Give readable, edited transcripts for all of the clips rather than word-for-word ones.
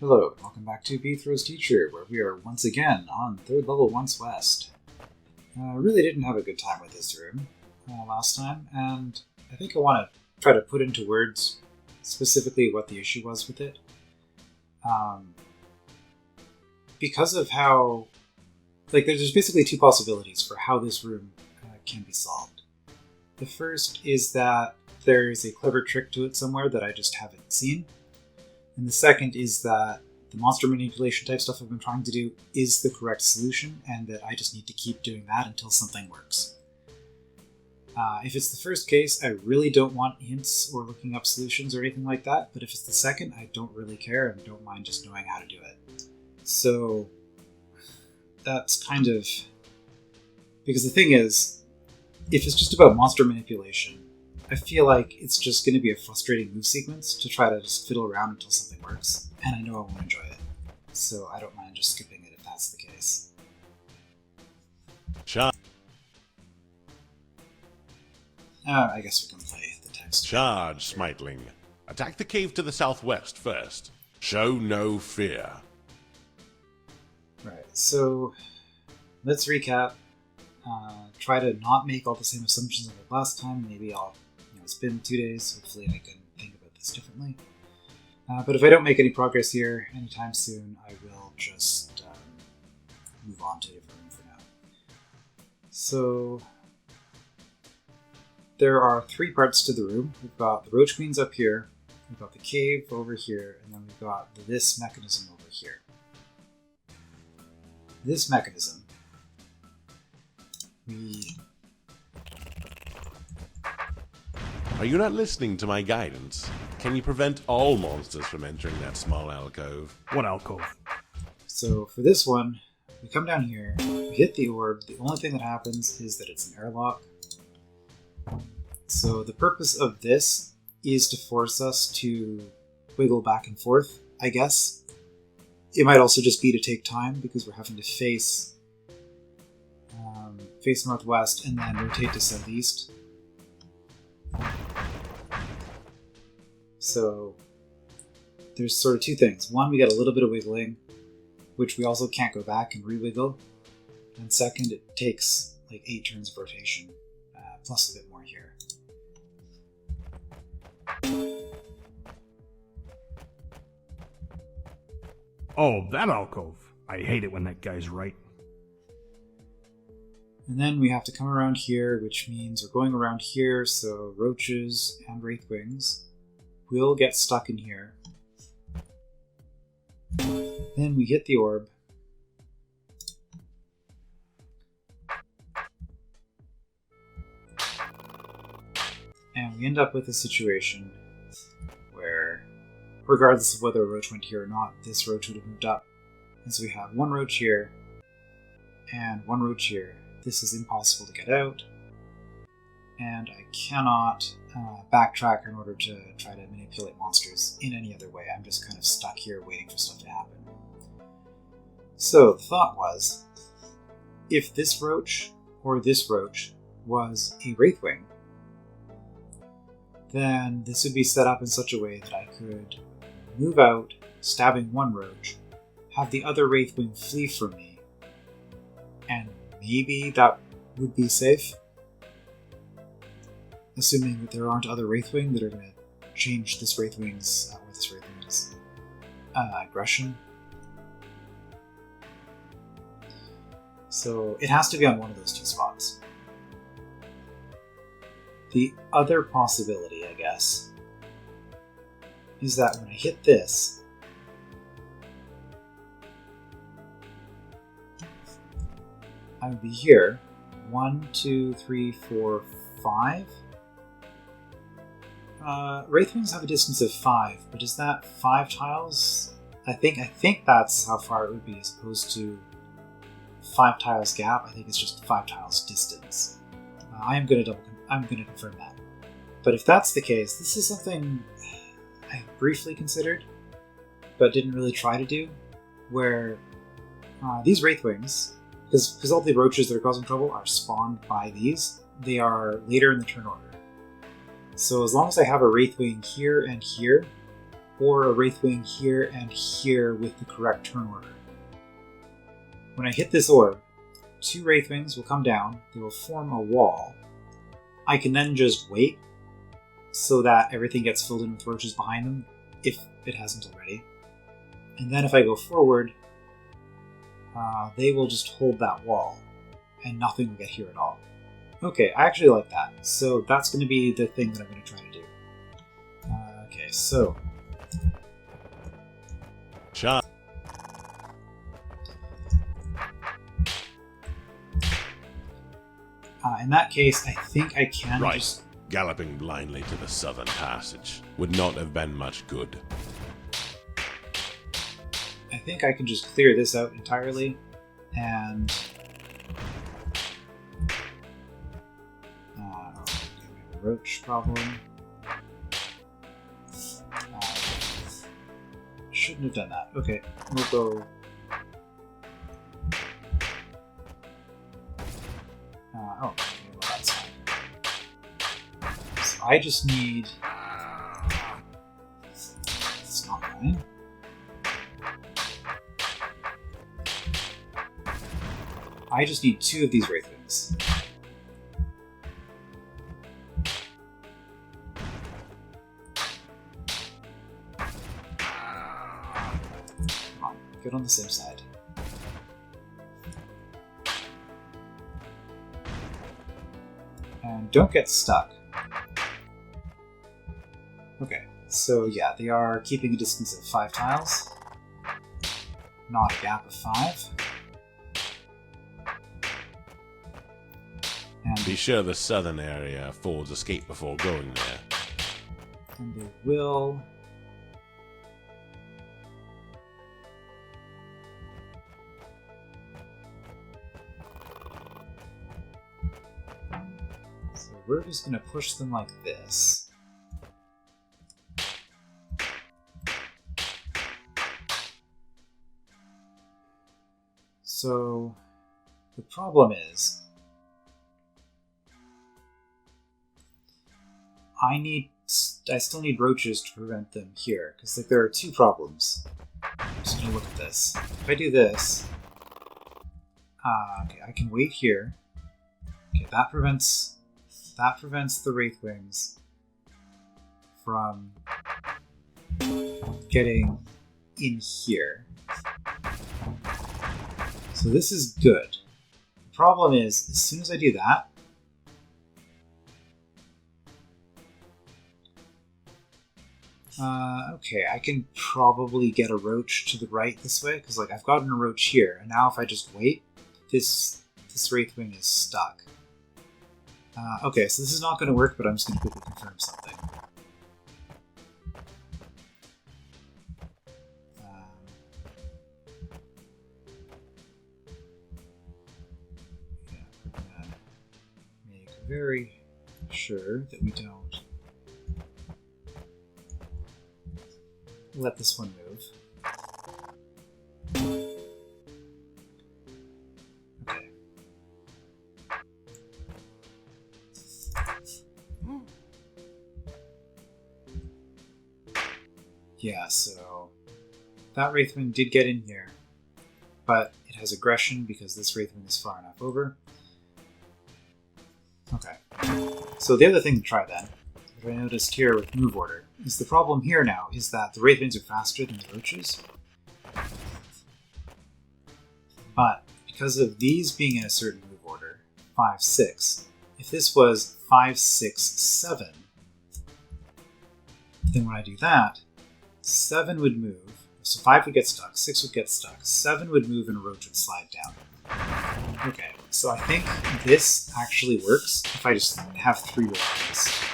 Hello, and welcome back to Beethro's Teacher, where we are once again on 3rd level once west. Really didn't have a good time with this room last time, and I think I want to try to put into words specifically what the issue was with it. Because of how... there's basically two possibilities for how this room can be solved. The first is that there's a clever trick to it somewhere that I just haven't seen. And the second is that the monster manipulation type stuff I've been trying to do is the correct solution, and that I just need to keep doing that until something works. If it's the first case, I really don't want hints or looking up solutions or anything like that, but if it's the second, I don't really care and don't mind just knowing how to do it. So that's kind of... because the thing is, if it's just about monster manipulation, I feel like it's just going to be a frustrating move sequence to try to just fiddle around until something works, and I know I won't enjoy it, so I don't mind just skipping it if that's the case. I guess we can play the text. Charge, Smitling. Attack the cave to the southwest first. Show no fear. Right, so let's recap. Try to not make all the same assumptions as the last time. Maybe it's been 2 days. Hopefully I can think about this differently. But if I don't make any progress here anytime soon, I will just move on to a different room for now. So there are 3 parts to the room. We've got the Roach Queens up here, we've got the cave over here, and then we've got this mechanism over here. This mechanism, Are you not listening to my guidance? Can you prevent all monsters from entering that small alcove? What alcove? So for this one, we come down here, we hit the orb. The only thing that happens is that it's an airlock. So the purpose of this is to force us to wiggle back and forth, I guess. It might also just be to take time because we're having to face northwest and then rotate to southeast. So there's sort of 2 things. One, we get a little bit of wiggling, which we also can't go back and re-wiggle. And second, it takes like 8 turns of rotation, plus a bit more here. Oh, that alcove. I hate it when that guy's right. And then we have to come around here, which means we're going around here, so roaches and wraithwings will get stuck in here. Then we hit the orb. And we end up with a situation where, regardless of whether a roach went here or not, this roach would have moved up. And so we have 1 roach here, and 1 roach here. This is impossible to get out, and I cannot backtrack in order to try to manipulate monsters in any other way. I'm just kind of stuck here waiting for stuff to happen. So the thought was, if this roach or this roach was a Wraithwing, then this would be set up in such a way that I could move out, stabbing 1 roach, have the other Wraithwing flee from me, and maybe that would be safe, assuming that there aren't other Wraithwing that are going to change this Wraithwing's aggression. So it has to be on one of those 2 spots. The other possibility, I guess, is that when I hit this, I would be here. 1, 2, 3, 4, 5. Wraithwings have a distance of 5, but is that 5 tiles? I think that's how far it would be, as opposed to 5 tiles gap. I think it's just 5 tiles distance. I'm going to confirm that. But if that's the case, this is something I briefly considered, but didn't really try to do, where these Wraithwings, because all the roaches that are causing trouble are spawned by these, they are later in the turn order. So as long as I have a Wraithwing here and here, or a Wraithwing here and here with the correct turn order. When I hit this orb, 2 Wraithwings will come down, they will form a wall. I can then just wait so that everything gets filled in with roaches behind them, if it hasn't already. And then if I go forward, they will just hold that wall, and nothing will get here at all. Okay, I actually like that. So that's going to be the thing that I'm going to try to do. Okay, so... Shot. In that case, I think I can Right. just... Galloping blindly to the southern passage would not have been much good. I think I can just clear this out entirely, and... we have a roach problem. Shouldn't have done that. Okay, we'll go... oh, okay, well that's fine. So I just need... It's not mine. I just need 2 of these Wraithwings. Come on, get on the same side. And don't get stuck. Okay, so yeah, they are keeping a distance of 5 tiles. Not a gap of 5. And Be sure the southern area affords escape before going there. And they will... So we're just going to push them like this. So the problem is... I still need roaches to prevent them here, because like there are 2 problems. I'm just gonna look at this. If I do this, okay, I can wait here. Okay, that prevents the Wraithwings from getting in here. So this is good. The problem is, as soon as I do that, okay, I can probably get a roach to the right this way, because like I've gotten a roach here, and now if I just wait, this Wraithwing is stuck. Okay, so this is not going to work, but I'm just going to quickly confirm something. Yeah, we're going to make very sure that we don't let this one move. Okay. Yeah, so that Wraithwing did get in here, but it has aggression because this Wraithwing is far enough over. Okay. So the other thing to try then, what I noticed here with move order, is the problem here now is that the Wraithwings are faster than the roaches. But because of these being in a certain move order, 5, 6, if this was 5, 6, 7, then when I do that, 7 would move, so 5 would get stuck, 6 would get stuck, 7 would move, and a roach would slide down. Okay, so I think this actually works if I just have 3 roaches.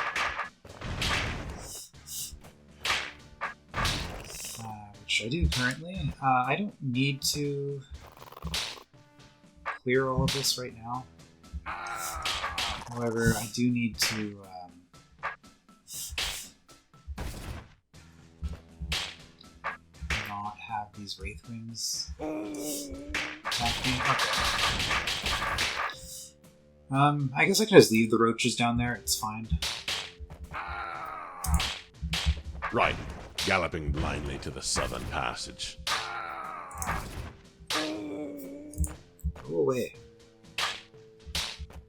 Which I do currently. I don't need to clear all of this right now. However, I do need to not have these Wraithwings attack me. Okay. I guess I can just leave the roaches down there. It's fine. Right. galloping blindly to the southern passage. Go away.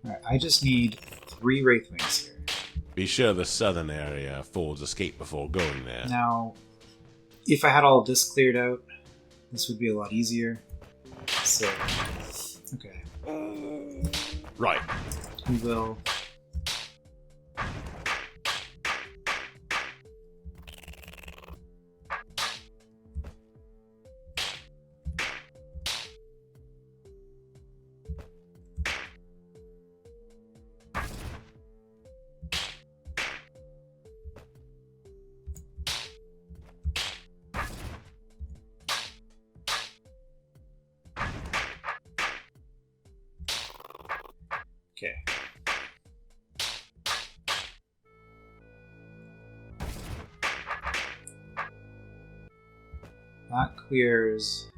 Alright, I just need 3 Wraithwings here. Be sure the southern area affords escape before going there. Now, if I had all of this cleared out, this would be a lot easier. So, okay. Right. We will... Okay. That clears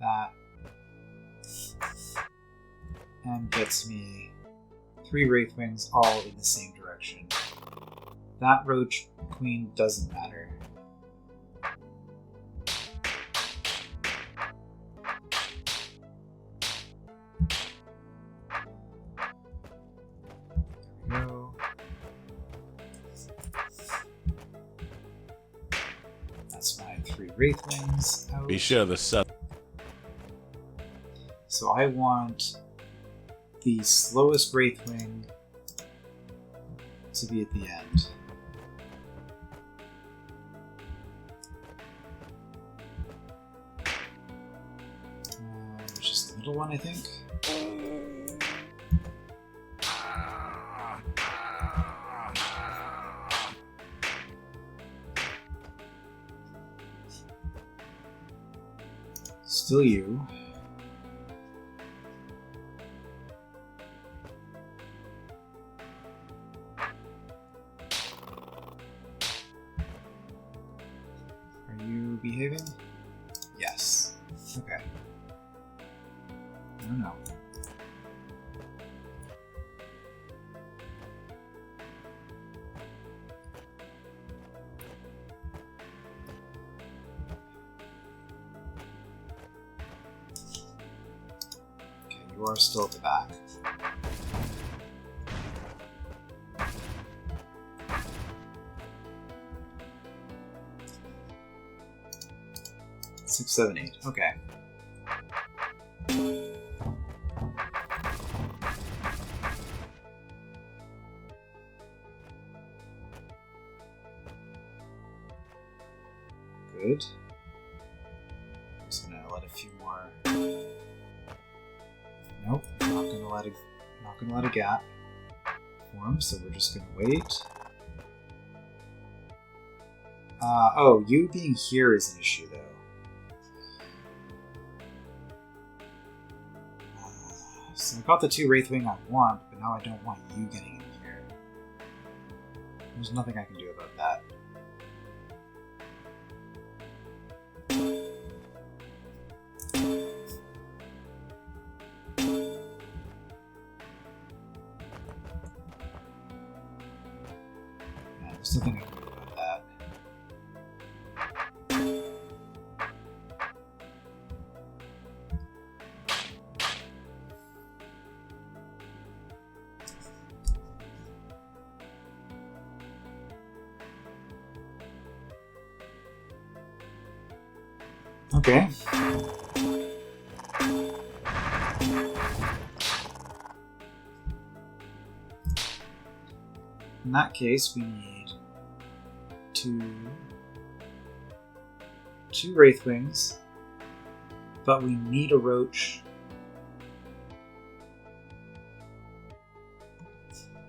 that and gets me 3 Wraithwings all in the same direction. That Roach Queen doesn't matter. No. That's my 3 Wraithwings out. Be sure the southern... So I want the slowest Wraithwing to be at the end. Which is the middle one, I think. Still you. Are you behaving? Yes. Okay. I don't know. You are still at the back. Six, 7, 8. Okay. Good. I'm just gonna let a few more. Nope, not gonna let a gap form, so we're just gonna wait. Oh, you being here is an issue, though. So I got the 2 Wraithwing I want, but now I don't want you getting in here. There's nothing I can do about that. There's nothing I can do about that. Okay. In that case, we need two Wraithwings, but we need a Roach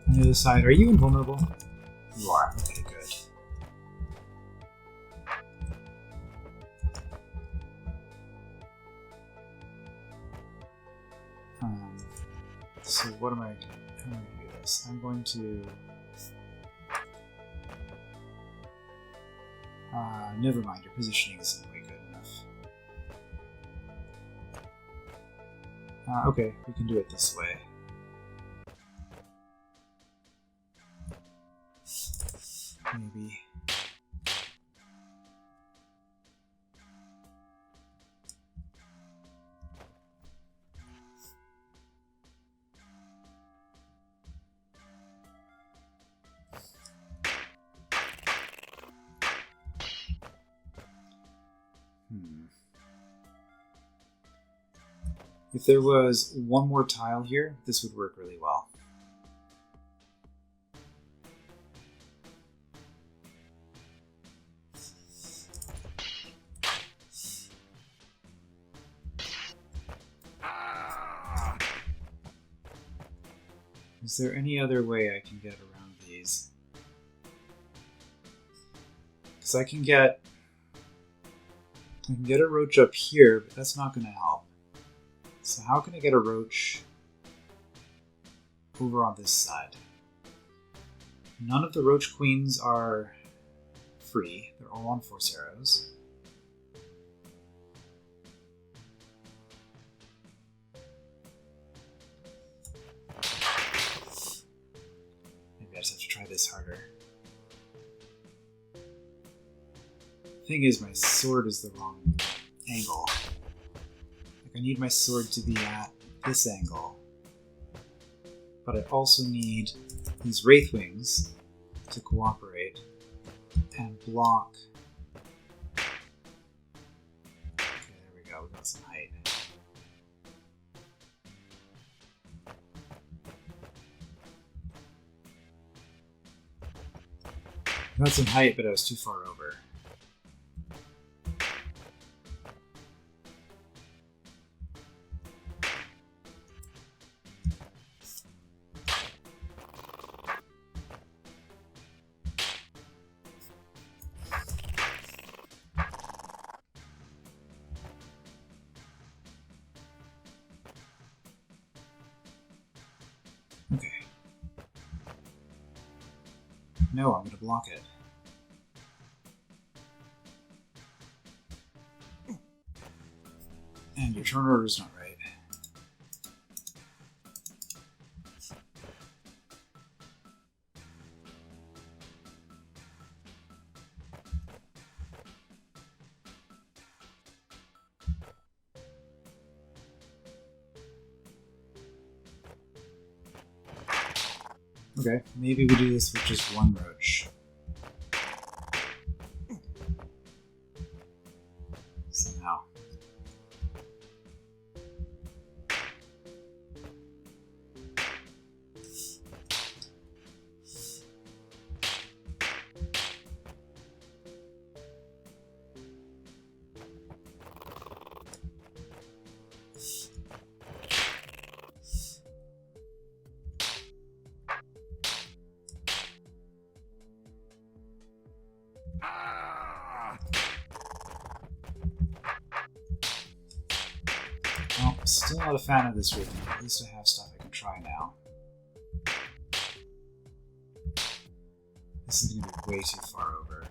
on the other side. Are you invulnerable? You are. Okay, good. So what am I? How am I going to do this? I'm going to. Never mind, your positioning isn't quite good enough. Okay, we can do it this way. maybe. If there was one more tile here, this would work really well. Is there any other way I can get around these? Because I can get a roach up here, but that's not going to help. So how can I get a roach over on this side? None of the roach queens are free. They're all on force arrows. Maybe I just have to try this harder. Thing is, my sword is the wrong angle. I need my sword to be at this angle. But I also need these Wraithwings to cooperate and block. Okay, there we go. We got some height. I got some height, but I was too far over. Okay. No, I'm going to block it. And your turn order is not right. Okay, maybe we do this with just one roach. Somehow. Well, still not a fan of this rhythm. At least I have stuff I can try now. This is going to be way too far over.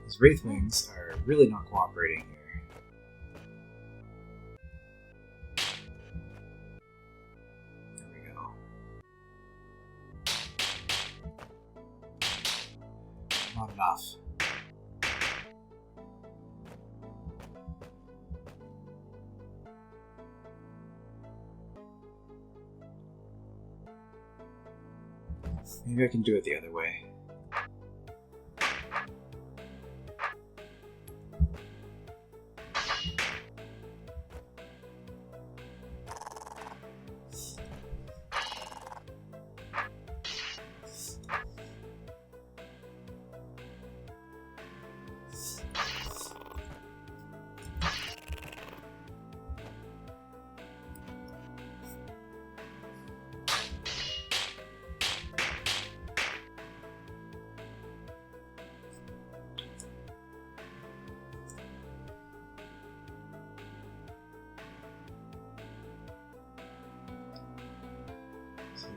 These Wraithwings are really not cooperating here. Not enough. Maybe I can do it the other way.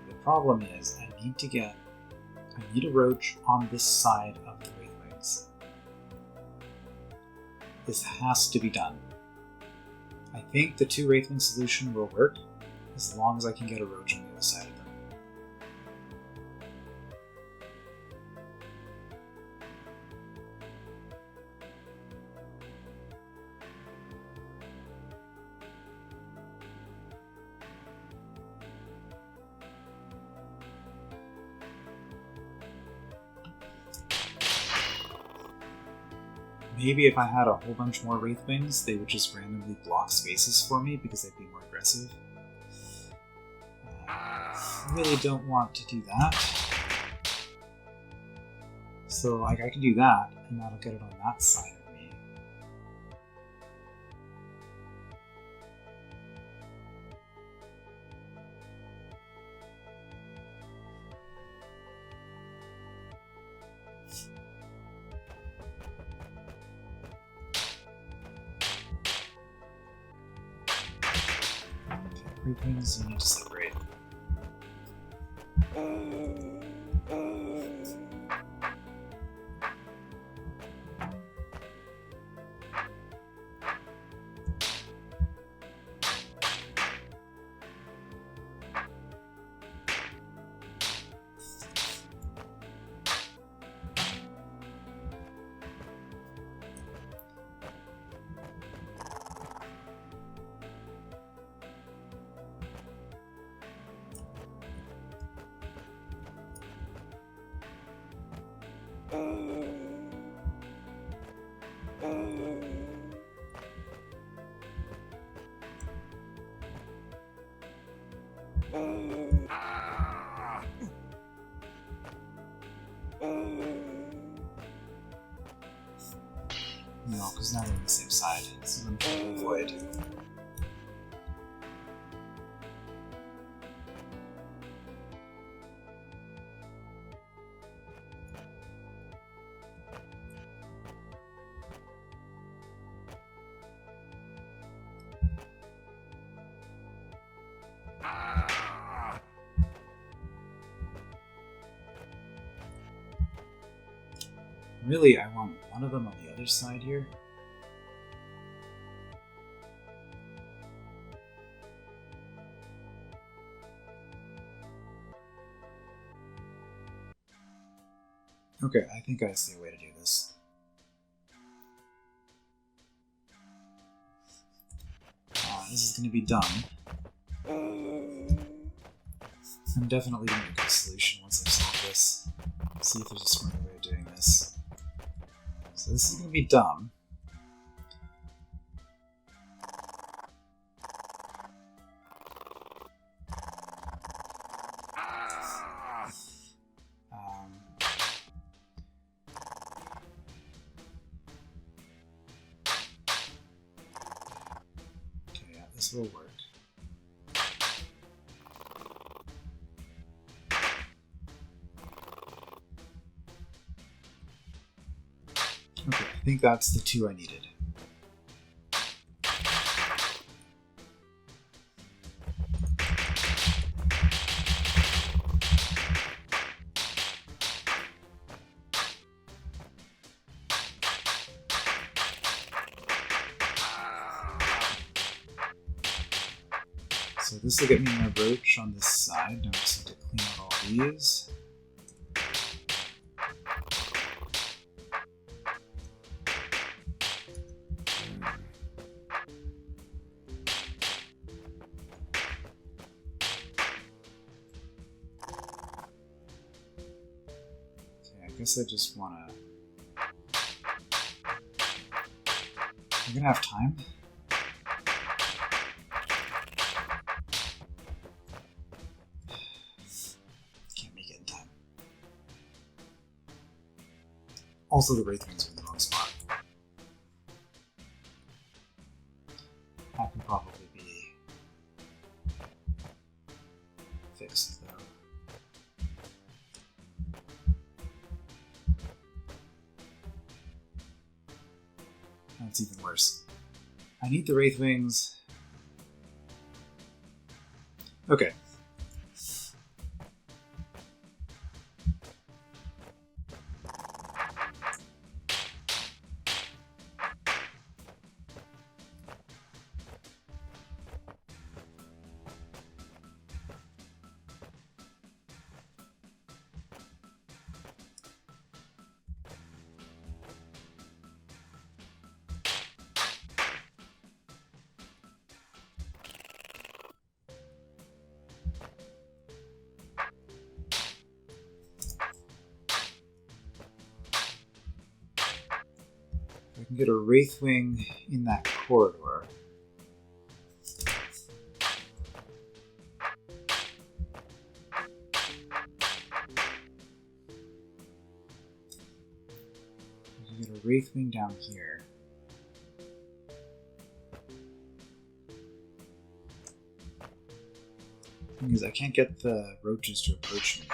The problem is I need to get I need a roach on this side of the Wraithwings. This has to be done. I think the 2 Wraithwing solution will work as long as I can get a roach on the other side of them. Maybe if I had a whole bunch more Wraithwings, they would just randomly block spaces for me because they'd be more aggressive. I really don't want to do that. So like I can do that, and that'll get it on that side of me. Wraithwings, you need to separate. No, because now they're on the same side, so I'm trying to avoid. Really, I want one of them on the other side here. Okay, I think I see a way to do this. This is going to be dumb. I'm definitely going to make a solution once I've solved this. See if there's a smarter way of doing this. So this is going to be dumb. Okay, yeah, this will work. Okay, I think that's the 2 I needed. So this will get me my roach on this side. Now I just need to clean out all these. I guess I just want to... I'm gonna have time. Can't make it in time. Also, the Wraithwings are in the wrong spot. That can probably be fixed, though. That's even worse. I need the Wraithwings. Okay. can get a Wraithwing in that corridor. We can get a Wraithwing down here. Thing is, I can't get the roaches to approach me.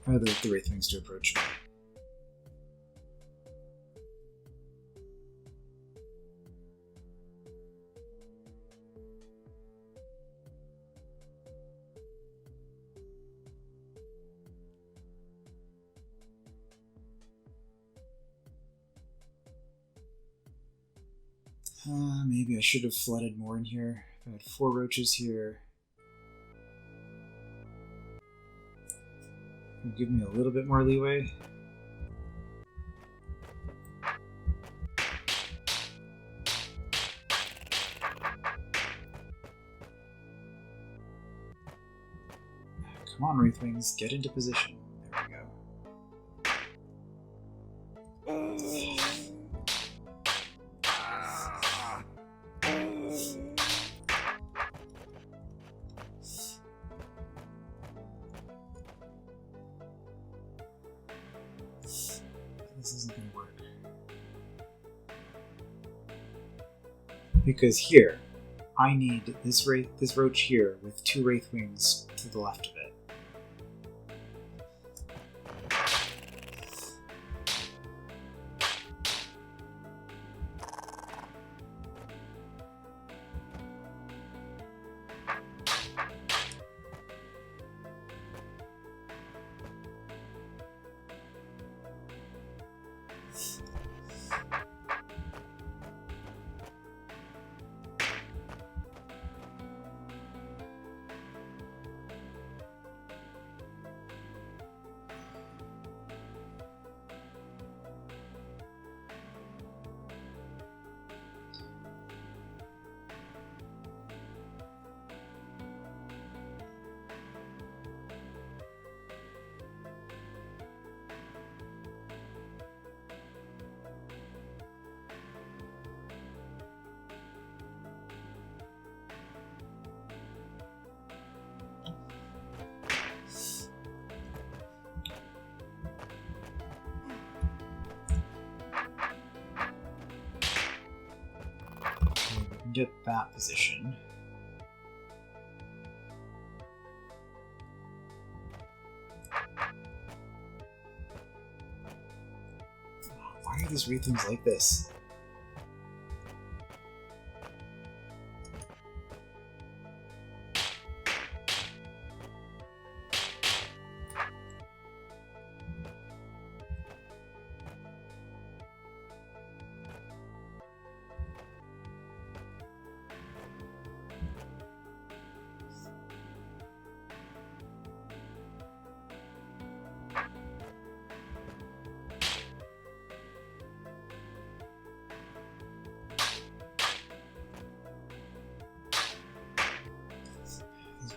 Or the Wraithwings to approach me. Maybe I should have flooded more in here. If I had 4 roaches here. It would give me a little bit more leeway. Come on, Wraithwings, get into position. There we go. This isn't going to work. Because here, I need this roach here with 2 Wraithwings to the left of it. Get that position. Why are these Wraithwings like this?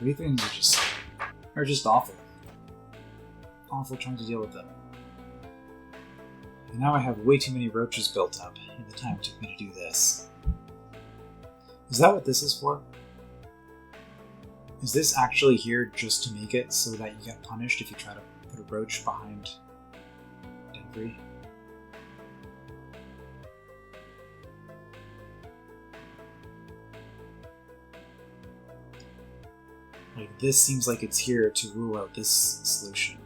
Wraithwings are just awful. Awful trying to deal with them. And now I have way too many roaches built up in the time it took me to do this. Is that what this is for? Is this actually here just to make it so that you get punished if you try to put a roach behind debris? Like, this seems like it's here to rule out this solution.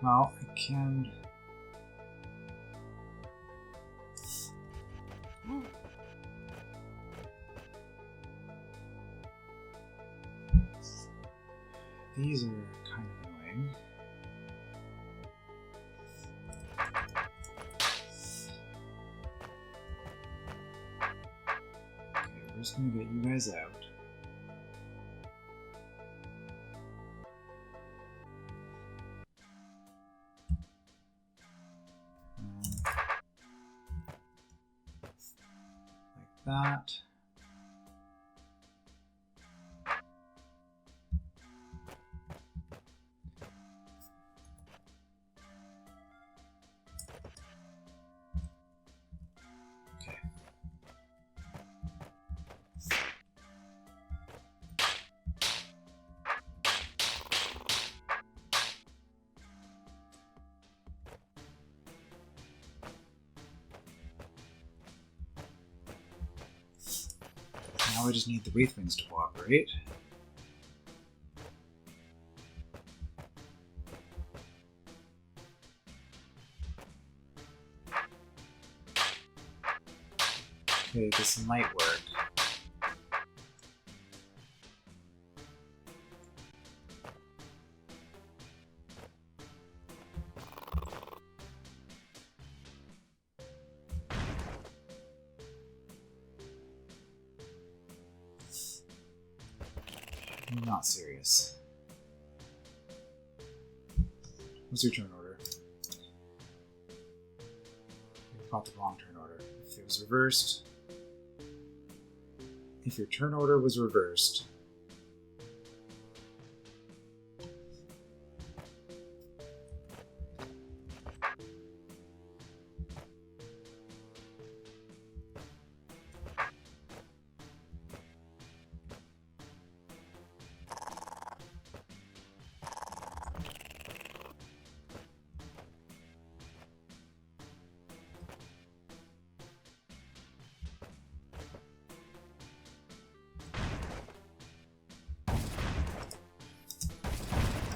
Well, I can... These are kind of annoying. Okay, we're just gonna get you guys out. that. Okay. Now we just need the Wraithwings to cooperate. Okay, this might work. I'm not serious. What's your turn order? You've got the wrong turn order. If it was reversed... If your turn order was reversed...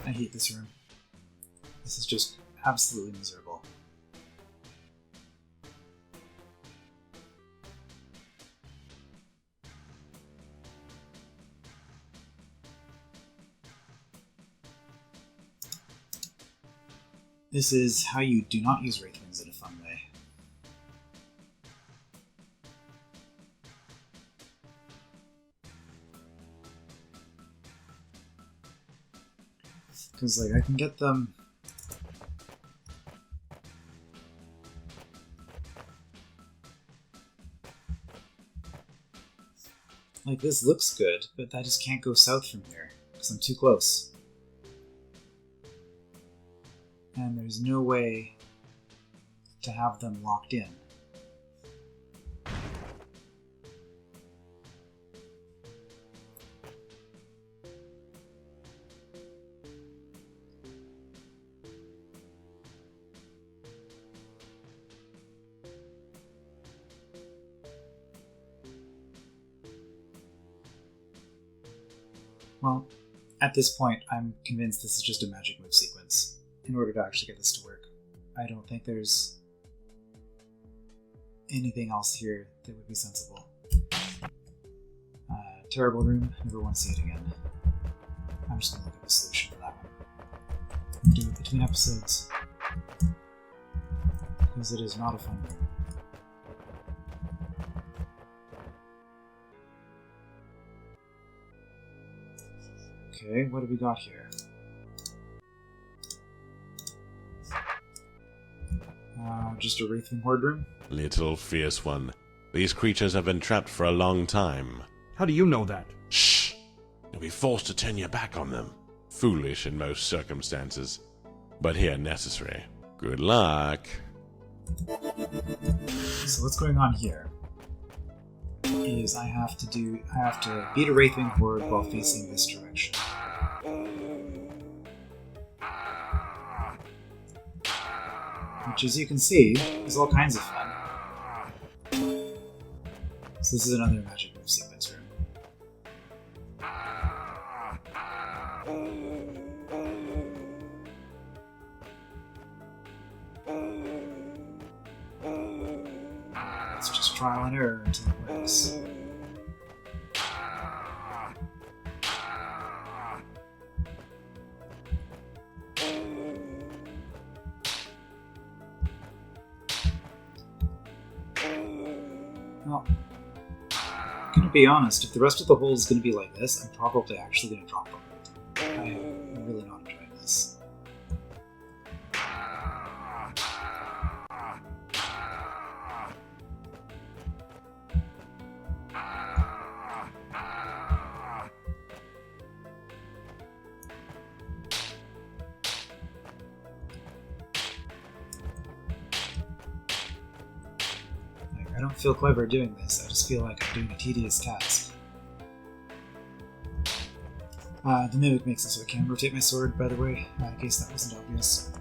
I hate this room. This is just absolutely miserable. This is how you do not use Wraithwings in a fun way. Because, like, I can get them... Like, this looks good, but I just can't go south from here, because I'm too close. And there's no way to have them locked in. Well, at this point, I'm convinced this is just a magic move sequence in order to actually get this to work. I don't think there's anything else here that would be sensible. Terrible room, never want to see it again. I'm just going to look at the solution for that one. And do it between episodes, because it is not a fun room. Okay, what do we got here? Just a Wraithwing Horde room? Little fierce one. These creatures have been trapped for a long time. How do you know that? Shh! You'll be forced to turn your back on them. Foolish in most circumstances, but here necessary. Good luck. So what's going on here is I have to beat a Wraithwing Horde while facing this direction. Which, as you can see, is all kinds of fun. So this is another magic move sequence room. It's just trial and error until it works. Well, I'm gonna be honest, if the rest of the hole is gonna be like this, I'm probably actually gonna drop them. I'm really not enjoying this. don't feel clever doing this, I just feel like I'm doing a tedious task. The Mimic makes it so I can rotate my sword, by the way, in case that wasn't obvious.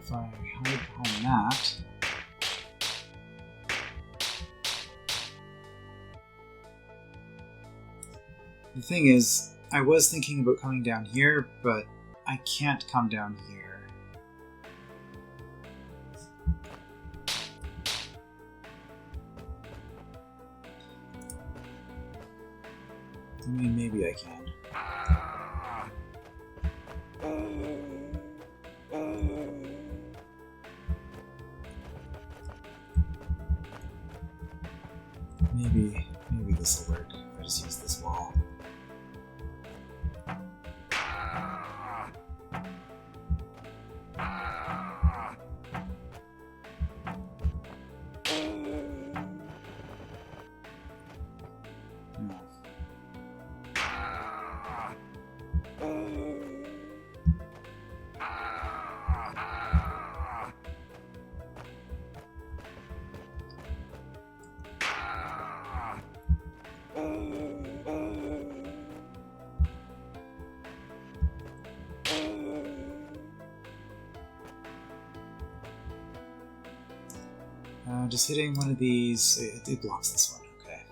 If I hide behind that... The thing is, I was thinking about coming down here, but I can't come down here. I mean, maybe I can. Maybe this will work if I just use this wall. Just hitting one of these, it blocks this one, okay.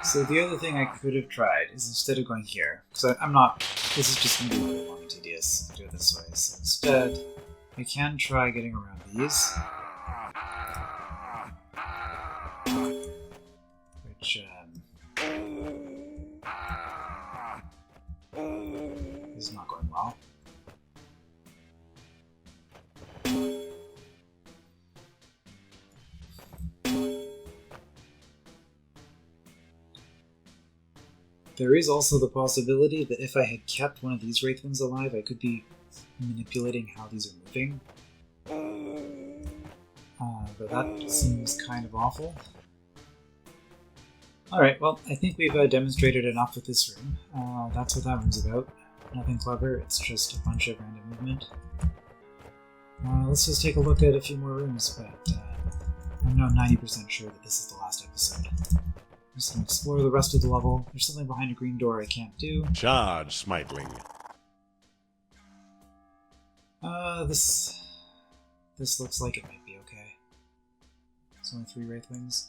So the other thing I could have tried is instead of going here, because I'm not, this is just going to be really long and tedious to do it this way, so instead I can try getting around these, which is not going well. There is also the possibility that if I had kept one of these Wraithwings alive, I could be manipulating how these are moving. But that seems kind of awful. Alright, well, I think we've demonstrated enough with this room. That's what that room's about. Nothing clever, it's just a bunch of random movement. Let's just take a look at a few more rooms, but I'm not 90% sure that this is the last episode. I'm just going to explore the rest of the level. There's something behind a green door I can't do. Charge, Smiteling. This looks like it might be okay. There's only 3 Wraithwings.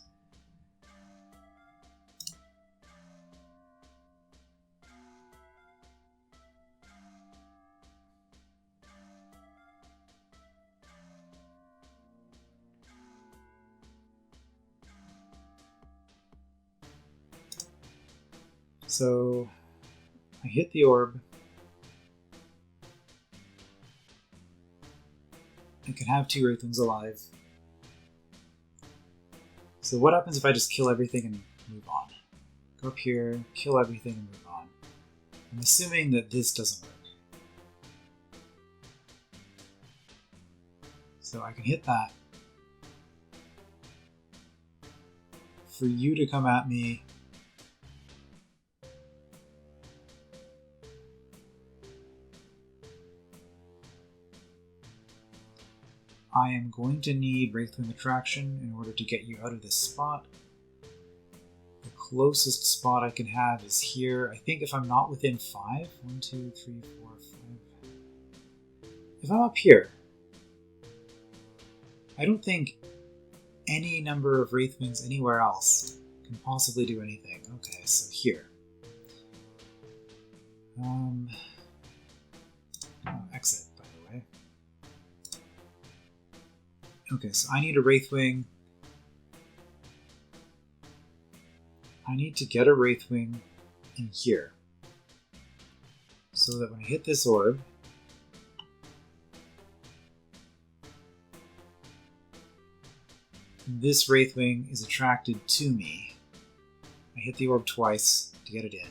So, I hit the orb. I can have 2 Wraithwings alive. So what happens if I just kill everything and move on? Go up here, kill everything and move on. I'm assuming that this doesn't work. So I can hit that. For you to come at me. I am going to need Wraithwing Attraction in order to get you out of this spot. The closest spot I can have is here. I think if I'm not within 5, 1, 2, 3, 4, 5. If I'm up here, I don't think any number of Wraithwings anywhere else can possibly do anything. Okay, so here. Exit, by the way. Okay, so I need a Wraithwing. I need to get a Wraithwing in here. So that when I hit this orb, this Wraithwing is attracted to me. I hit the orb twice to get it in,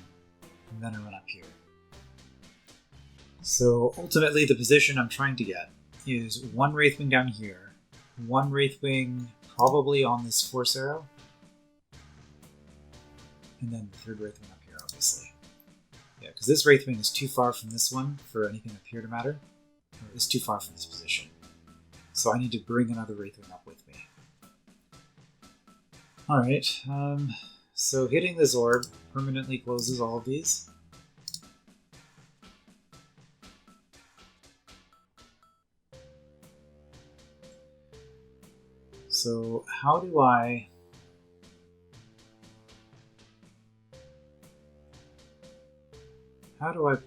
and then I run up here. So ultimately the position I'm trying to get is one Wraithwing down here, one Wraithwing probably on this Force Arrow, and then the third Wraithwing up here, obviously. Yeah, because this Wraithwing is too far from this one for anything up here to matter, or is too far from this position. So I need to bring another Wraithwing up with me. Alright, so hitting this orb permanently closes all of these. So how do I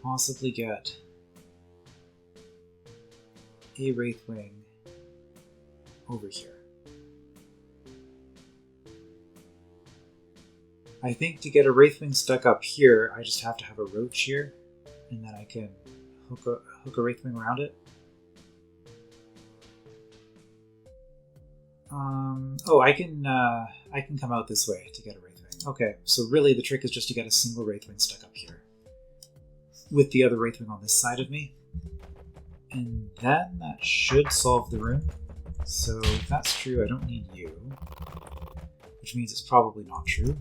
possibly get a Wraithwing over here? I think to get a Wraithwing stuck up here, I just have to have a roach here, and then I can hook a Wraithwing around it. Oh, I can come out this way to get a Wraithwing. Okay, so really the trick is just to get a single Wraithwing stuck up here, with the other Wraithwing on this side of me, and then that should solve the room. So if that's true, I don't need you, which means it's probably not true.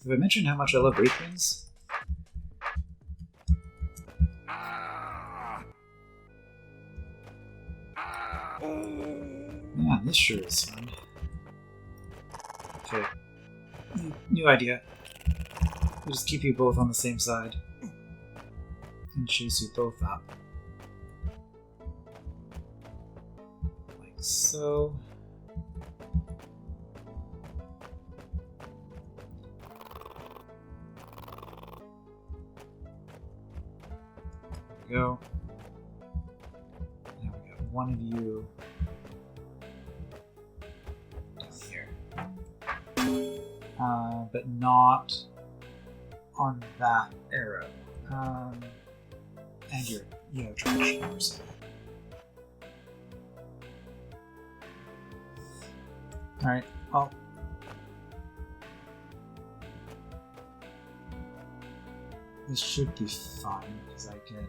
Have I mentioned how much I love Wraithwings? Yeah, this sure is fun. Okay. New idea. We'll just keep you both on the same side. And chase you both up. Like so. There we go. Now we got one of you down here. But not on that arrow. And you have trash numbers. Alright, well. This should be fine, because I can...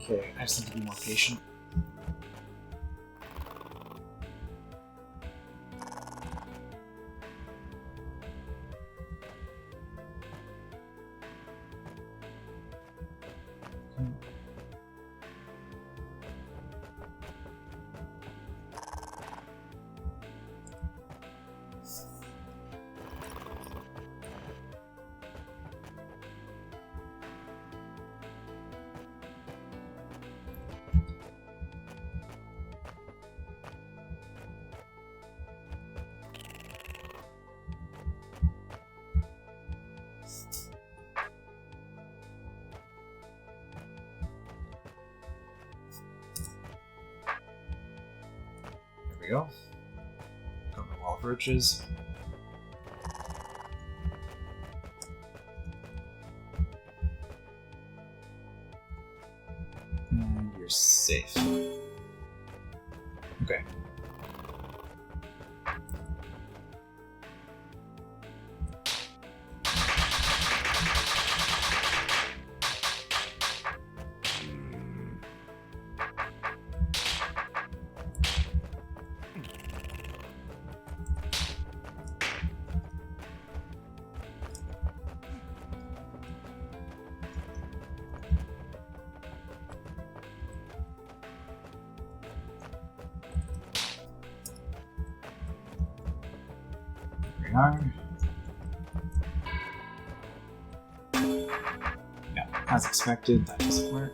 Okay, I just need to be more patient. There we go. Got my wall of roaches. And you're safe. Okay. we are. Yeah, as expected, that doesn't work.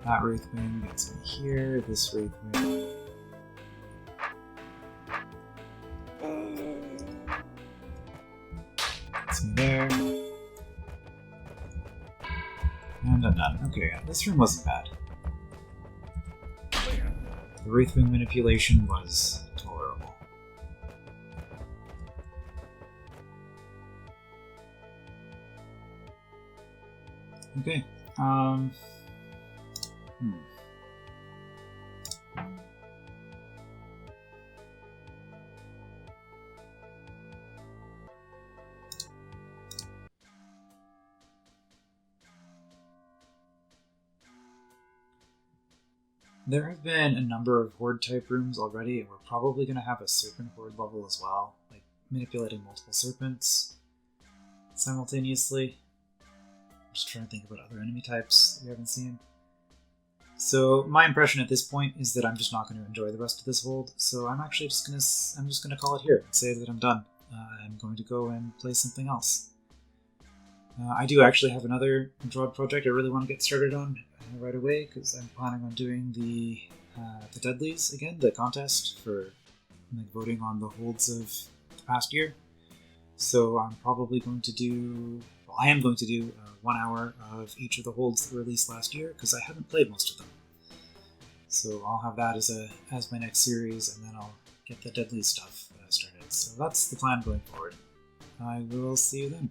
That Wraithwing gets me here, this Wraithwing. Gets me there. And I'm done. Okay, yeah, this room wasn't bad. The Wraithwing manipulation was tolerable. Okay, There have been a number of Horde type rooms already, and we're probably going to have a Serpent Horde level as well, like manipulating multiple serpents simultaneously. I'm just trying to think about other enemy types that we haven't seen. So my impression at this point is that I'm just not going to enjoy the rest of this hold, so I'm actually just going to call it here and say that I'm done. I'm going to go and play something else. I do actually have another DROD project I really want to get started on right away, because I'm planning on doing the Deadlies again, the contest for like voting on the holds of the past year. So I'm probably going to do, well, I am going to do 1 hour of each of the holds that were released last year, because I haven't played most of them. So I'll have that as my next series, and then I'll get the Deadly stuff started. So that's the plan going forward. I will see you then.